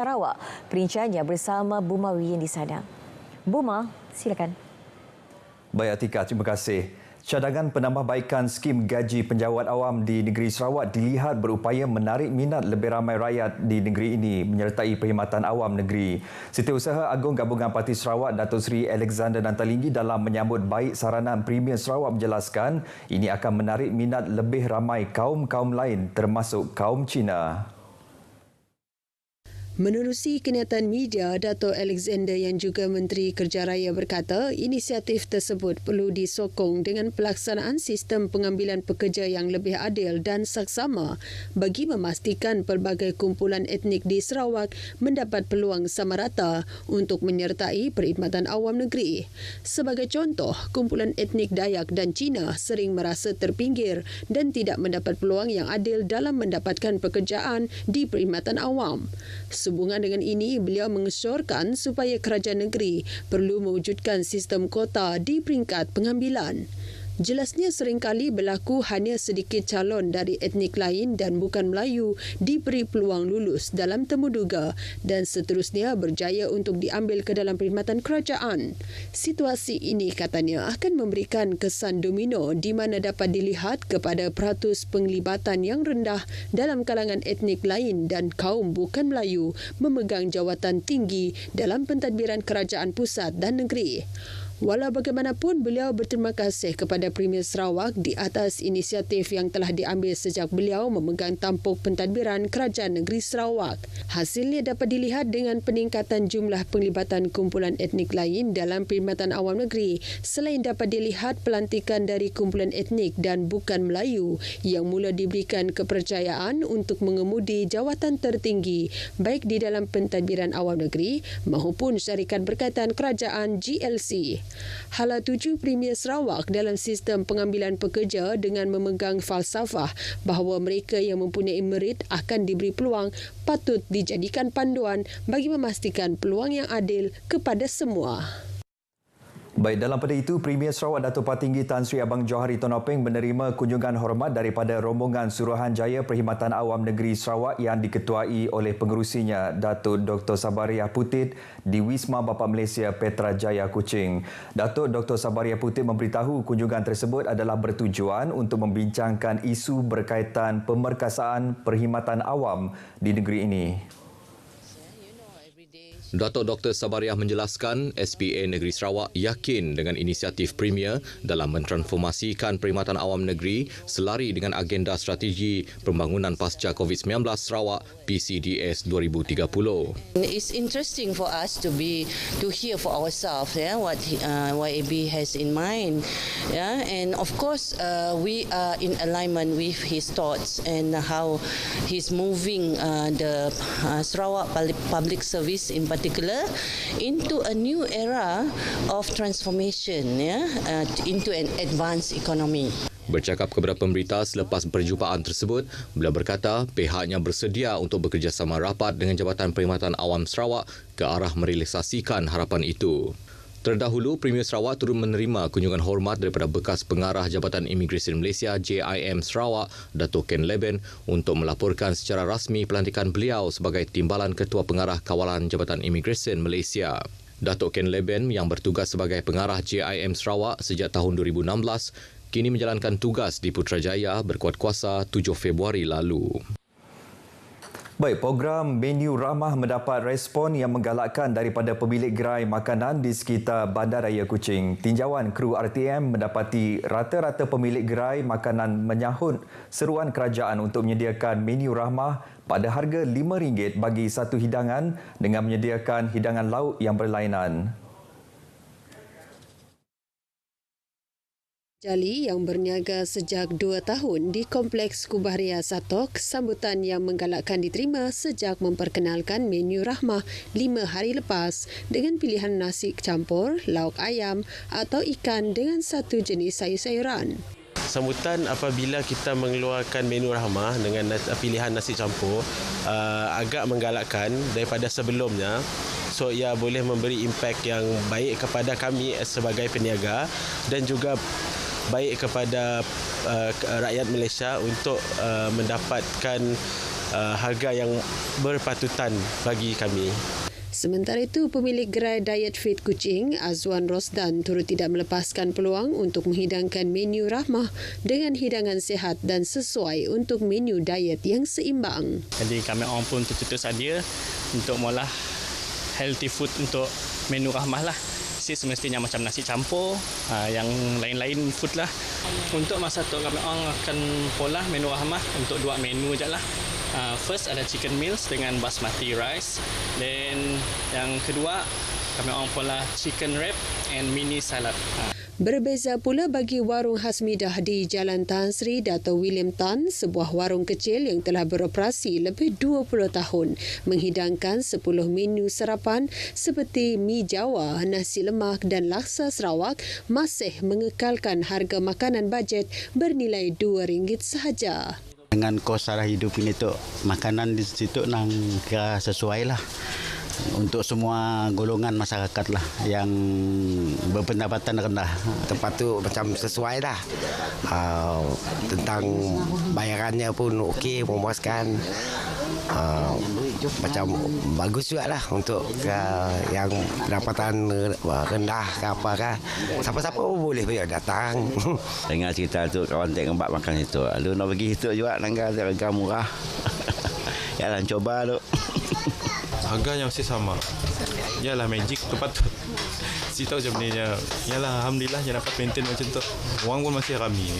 Sarawak. Perinciannya bersama Buma Wiyin di sana. Buma, silakan. Baik Atika, terima kasih. Cadangan penambahbaikan skim gaji penjawat awam di negeri Sarawak dilihat berupaya menarik minat lebih ramai rakyat di negeri ini menyertai perkhidmatan awam negeri. Setiausaha Agung Gabungan Parti Sarawak Datuk Seri Alexander Nantalinggi dalam menyambut baik saranan Premier Sarawak menjelaskan ini akan menarik minat lebih ramai kaum-kaum lain termasuk kaum Cina. Menerusi kenyataan media, Dato' Alexander yang juga Menteri Kerja Raya berkata, inisiatif tersebut perlu disokong dengan pelaksanaan sistem pengambilan pekerja yang lebih adil dan saksama bagi memastikan pelbagai kumpulan etnik di Sarawak mendapat peluang sama rata untuk menyertai perkhidmatan awam negeri. Sebagai contoh, kumpulan etnik Dayak dan Cina sering merasa terpinggir dan tidak mendapat peluang yang adil dalam mendapatkan pekerjaan di perkhidmatan awam. Sehubungan dengan ini, beliau mengesyorkan supaya kerajaan negeri perlu mewujudkan sistem kota di peringkat pengambilan. Jelasnya seringkali berlaku hanya sedikit calon dari etnik lain dan bukan Melayu diberi peluang lulus dalam temuduga dan seterusnya berjaya untuk diambil ke dalam perkhidmatan kerajaan. Situasi ini katanya akan memberikan kesan domino di mana dapat dilihat kepada peratus penglibatan yang rendah dalam kalangan etnik lain dan kaum bukan Melayu memegang jawatan tinggi dalam pentadbiran kerajaan pusat dan negeri. Walau bagaimanapun, beliau berterima kasih kepada Premier Sarawak di atas inisiatif yang telah diambil sejak beliau memegang tampuk pentadbiran Kerajaan Negeri Sarawak. Hasilnya dapat dilihat dengan peningkatan jumlah penglibatan kumpulan etnik lain dalam perkhidmatan awam negeri selain dapat dilihat pelantikan dari kumpulan etnik dan bukan Melayu yang mula diberikan kepercayaan untuk mengemudi jawatan tertinggi baik di dalam pentadbiran awam negeri maupun syarikat berkaitan kerajaan GLC. Hala tuju Premier Sarawak dalam sistem pengambilan pekerja dengan memegang falsafah bahawa mereka yang mempunyai merit akan diberi peluang patut dijadikan panduan bagi memastikan peluang yang adil kepada semua. Baik, dalam pada itu, Premier Sarawak Datuk Patinggi Tan Sri Abang Johari Tonopeng menerima kunjungan hormat daripada rombongan Suruhanjaya Perkhidmatan Awam Negeri Sarawak yang diketuai oleh pengerusinya Datuk Dr. Sabariah Putit di Wisma Bapa Malaysia Petra Jaya Kuching. Datuk Dr. Sabariah Putit memberitahu kunjungan tersebut adalah bertujuan untuk membincangkan isu berkaitan pemerkasaan perkhidmatan awam di negeri ini. Datuk Dr. Sabariah menjelaskan SPA Negeri Sarawak yakin dengan inisiatif Premier dalam mentransformasikan perkhidmatan awam negeri selari dengan agenda strategi pembangunan pasca COVID-19 Sarawak PCDS 2030. It's interesting for us to hear for ourselves what YAB has in mind, and of course we are in alignment with his thoughts and how he's moving the Sarawak public service in particular into a new era of transformation, into an advanced economy. Bercakap kepada pemberita selepas perjumpaan tersebut, beliau berkata pihaknya bersedia untuk bekerjasama rapat dengan Jabatan Perkhidmatan Awam Sarawak ke arah merealisasikan harapan itu. Terdahulu, Premier Sarawak turut menerima kunjungan hormat daripada bekas pengarah Jabatan Imigresen Malaysia JIM Sarawak, Datuk Ken Leben, untuk melaporkan secara rasmi pelantikan beliau sebagai Timbalan Ketua Pengarah Kawalan Jabatan Imigresen Malaysia. Datuk Ken Leben yang bertugas sebagai pengarah JIM Sarawak sejak tahun 2016, kini menjalankan tugas di Putrajaya berkuat kuasa 7 Februari lalu. Baik, program Menu Rahmah mendapat respon yang menggalakkan daripada pemilik gerai makanan di sekitar Bandaraya Kuching. Tinjauan kru RTM mendapati rata-rata pemilik gerai makanan menyahut seruan kerajaan untuk menyediakan Menu Rahmah pada harga RM5 bagi satu hidangan dengan menyediakan hidangan lauk yang berlainan. Jali yang berniaga sejak 2 tahun di Kompleks Kubahria Satok, sambutan yang menggalakkan diterima sejak memperkenalkan menu Rahmah 5 hari lepas dengan pilihan nasi campur, lauk ayam atau ikan dengan satu jenis sayur-sayuran. Sambutan apabila kita mengeluarkan menu Rahmah dengan pilihan nasi campur agak menggalakkan daripada sebelumnya. So ia boleh memberi impak yang baik kepada kami sebagai peniaga dan juga baik kepada rakyat Malaysia untuk mendapatkan harga yang berpatutan bagi kami. Sementara itu, pemilik gerai Diet Fit Kuching, Azwan Rosdan, turut tidak melepaskan peluang untuk menghidangkan menu rahmah dengan hidangan sihat dan sesuai untuk menu diet yang seimbang. Jadi kami orang pun tertutus sedia untuk mengolah healthy food untuk menu rahmah lah. Semestinya macam nasi campur, yang lain-lain food lah. Untuk masa tu kami orang akan pola menu rahmah untuk 2 menu je lah. First ada chicken meals dengan basmati rice. Then yang kedua kami orang pola chicken wrap and mini salad. Berbeza pula bagi warung Hasmidah di Jalan Tan Sri Dato' William Tan, sebuah warung kecil yang telah beroperasi lebih 20 tahun, menghidangkan 10 menu sarapan seperti mi Jawa, nasi lemak dan laksa Sarawak, masih mengekalkan harga makanan bajet bernilai RM2 sahaja. Dengan kos sara hidup ini tu, makanan di situ nang kira sesuai lah untuk semua golongan masyarakat lah yang berpendapatan rendah. Tempat tu macam sesuai dah. Tentang bayarannya pun okey, memuaskan. Macam bagus juga lah untuk yang pendapatan rendah ke apa kan. Siapa-siapa pun boleh datang. Dengar cerita tu kawan tengok tempat makan itu. Lalu nak pergi itu juga harga murah. Yalah coba tu. Harganya masih sama. Yalah magic tu patut. Si tahu macam ni je. Yalah alhamdulillah je dapat maintain macam tu. Orang pun masih ramai.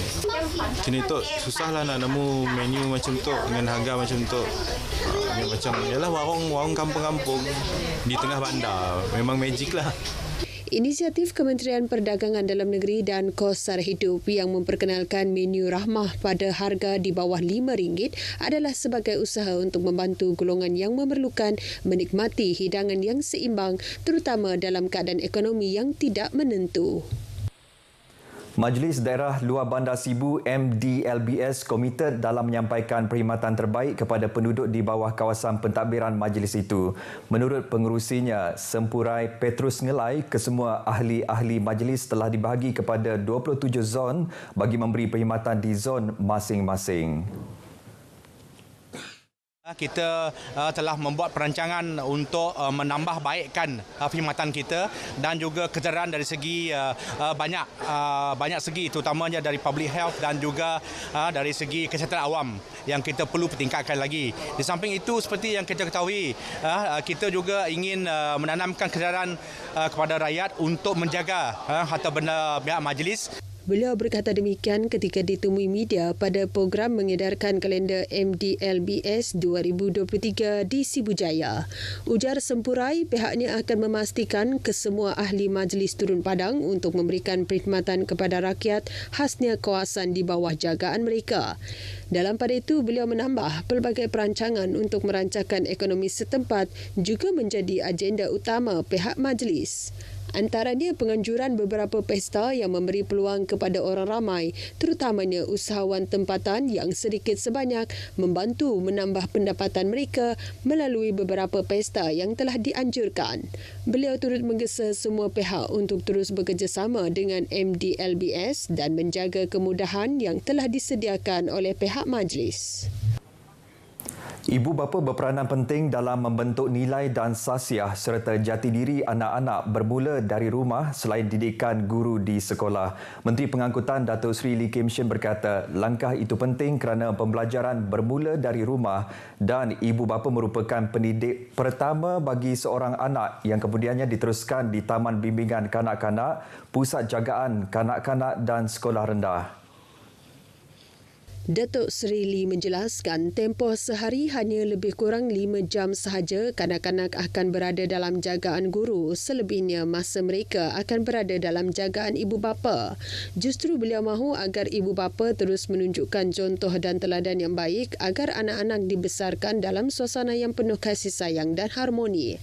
Sini tu susahlah nak nemu menu macam tu dengan harga macam tu. Macam yalah warung kampung-kampung di tengah bandar. Memang magic lah. Inisiatif Kementerian Perdagangan Dalam Negeri dan Kos Sara Hidup yang memperkenalkan menu rahmah pada harga di bawah RM5 adalah sebagai usaha untuk membantu golongan yang memerlukan menikmati hidangan yang seimbang, terutama dalam keadaan ekonomi yang tidak menentu. Majlis Daerah Luar Bandar Sibu MDLBS komited dalam menyampaikan perkhidmatan terbaik kepada penduduk di bawah kawasan pentadbiran majlis itu. Menurut pengerusinya, Sempurai Petrus Ngelai, kesemua ahli-ahli majlis telah dibahagi kepada 27 zon bagi memberi perkhidmatan di zon masing-masing. Kita telah membuat perancangan untuk menambah baikkan perkhidmatan kita dan juga kejaran dari segi banyak segi, terutamanya dari public health dan juga dari segi kesihatan awam yang kita perlu tingkatkan lagi. Di samping itu, seperti yang kita ketahui, kita juga ingin menanamkan kejaran kepada rakyat untuk menjaga harta benda pihak majlis. Beliau berkata demikian ketika ditemui media pada program mengedarkan kalender MDLBS 2023 di Sibu Jaya. Ujar Sempurai, pihaknya akan memastikan kesemua ahli majlis turun padang untuk memberikan perkhidmatan kepada rakyat khasnya kawasan di bawah jagaan mereka. Dalam pada itu, beliau menambah pelbagai perancangan untuk merancangkan ekonomi setempat juga menjadi agenda utama pihak majlis. Antaranya penganjuran beberapa pesta yang memberi peluang kepada orang ramai, terutamanya usahawan tempatan yang sedikit sebanyak membantu menambah pendapatan mereka melalui beberapa pesta yang telah dianjurkan. Beliau turut menggesa semua pihak untuk terus bekerjasama dengan MDLBS dan menjaga kemudahan yang telah disediakan oleh pihak majlis. Ibu bapa berperanan penting dalam membentuk nilai dan sasiah serta jati diri anak-anak bermula dari rumah selain didikan guru di sekolah. Menteri Pengangkutan Datuk Seri Lee Kim Shin berkata langkah itu penting kerana pembelajaran bermula dari rumah dan ibu bapa merupakan pendidik pertama bagi seorang anak yang kemudiannya diteruskan di Taman Bimbingan Kanak-kanak, Pusat Jagaan Kanak-kanak dan Sekolah Rendah. Datuk Seri Lee menjelaskan tempoh sehari hanya lebih kurang 5 jam sahaja kanak-kanak akan berada dalam jagaan guru, selebihnya masa mereka akan berada dalam jagaan ibu bapa. Justru beliau mahu agar ibu bapa terus menunjukkan contoh dan teladan yang baik agar anak-anak dibesarkan dalam suasana yang penuh kasih sayang dan harmoni.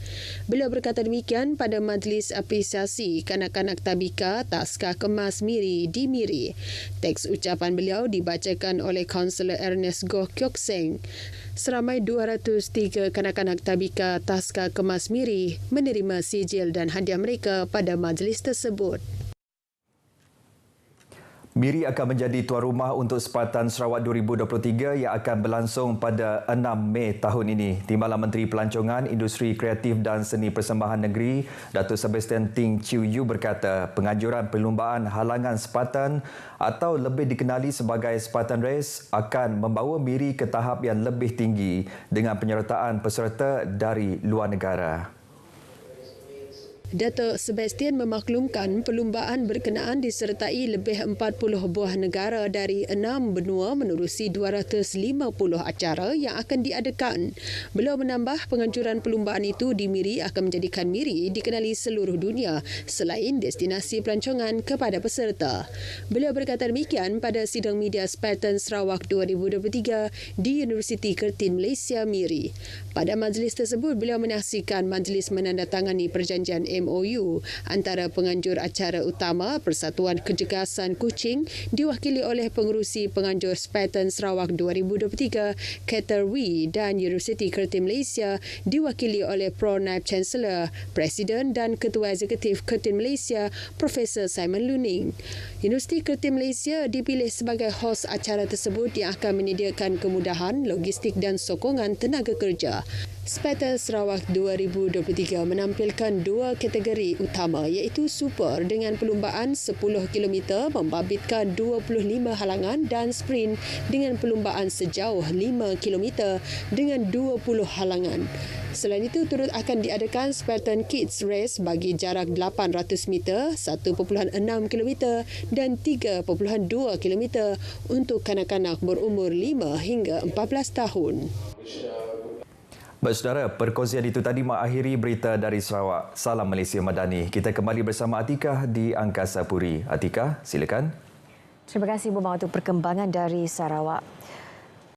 Beliau berkata demikian pada majlis apresiasi kanak-kanak tabika Taska Kemas Miri di Miri. Teks ucapan beliau dibacakan oleh Kaunselor Ernest Goh Kiok Seng. Seramai 203 kanak-kanak tabika Taska Kemas Miri menerima sijil dan hadiah mereka pada majlis tersebut. Miri akan menjadi tuan rumah untuk Sepatan Sarawak 2023 yang akan berlangsung pada 6 Mei tahun ini. Timbalan Menteri Pelancongan, Industri Kreatif dan Seni Persembahan Negeri, Datuk Sebastian Ting Chiu Yu berkata penganjuran perlumbaan halangan sepatan atau lebih dikenali sebagai Sepatan Race akan membawa Miri ke tahap yang lebih tinggi dengan penyertaan peserta dari luar negara. Datuk Sebastian memaklumkan perlumbaan berkenaan disertai lebih 40 buah negara dari 6 benua menerusi 250 acara yang akan diadakan. Beliau menambah penganjuran perlumbaan itu di Miri akan menjadikan Miri dikenali seluruh dunia selain destinasi pelancongan kepada peserta. Beliau berkata demikian pada sidang media Sepatan Sarawak 2023 di Universiti Kertin Malaysia Miri. Pada majlis tersebut, beliau menyaksikan majlis menandatangani perjanjian MOU antara penganjur acara utama Persatuan Kejegasan Kuching diwakili oleh pengerusi penganjur Sepatan Sarawak 2023 Keter Wee dan Universiti Kertin Malaysia diwakili oleh Pro-Naib Chancellor, Presiden dan Ketua Eksekutif Kertin Malaysia Profesor Simon Luning. Universiti Kertin Malaysia dipilih sebagai hos acara tersebut yang akan menyediakan kemudahan, logistik dan sokongan tenaga kerja. Sepatan Sarawak 2023 menampilkan dua kategori utama iaitu Super dengan perlumbaan 10 km membabitkan 25 halangan dan Sprint dengan perlumbaan sejauh 5 km dengan 20 halangan. Selain itu, turut akan diadakan Spartan Kids Race bagi jarak 800 meter, 1.6 km dan 3.2 km untuk kanak-kanak berumur 5 hingga 14 tahun. Baik saudara, perkongsian itu tadi mengakhiri berita dari Sarawak. Salam Malaysia Madani. Kita kembali bersama Atikah di Angkasa Puri. Atikah, silakan. Terima kasih Buma untuk perkembangan dari Sarawak.